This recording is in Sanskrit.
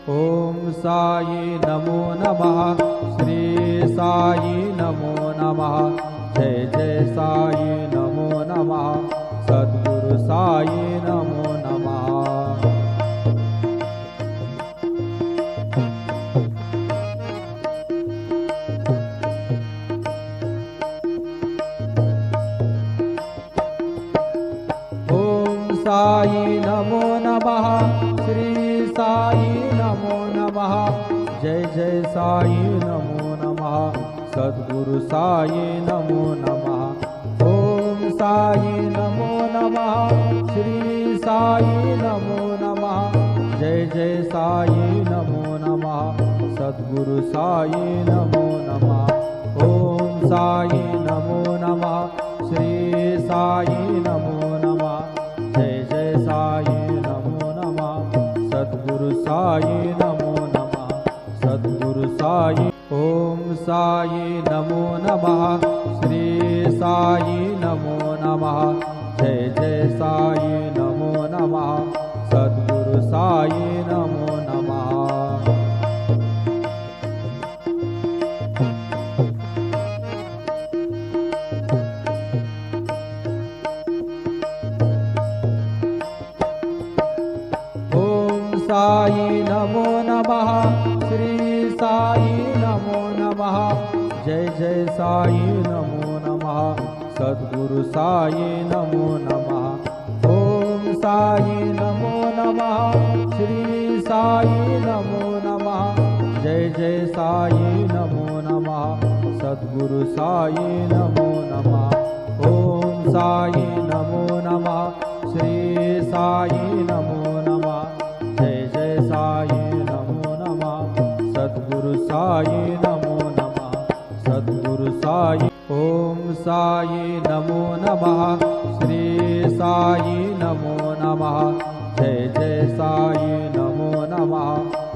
ओम साई नमो नमः। श्री साई नमो नमः। जय जय साई नमो नमः। सद्गुरु साई नमो नमः। साई नमो नमः। श्री साई नमो नमः। जय जय साई नमो नमः। सद्गुरु साई नमो नमः। ओम साई नमो नमः। श्री साई नमो नमः। जय जय साई नमो नमः। सद्गुरु साई नमो नमः। ओम साई नमो नमः। श्री साई नमो नमः। जय जय साई नमो नमः। सद्गुरु साई नमो नमः। सद्गुरु साई। ओम साई नमो नमः। श्री साई नमो नमः। जय जय साई नमो नमः। सद्गुरु साई नमो नमः। साई नमो नमः। श्री साई नमो नमः। जय जय साई नमो नमः। सद्गुरु साई नमो नमः। ओम साई नमो नमः। श्री साई नमो नमः। जय जय साई नमो नमः। सद्गुरु साई नमो नमः। ओम साई नमो नमः। श्री साई नमो नमः। जय जय साई नमो नमः। सद्गुरु साई नमो नमः। सद्गुरु साई। ओम साई नमो नमः। श्री साई नमो नमः। जय जय साई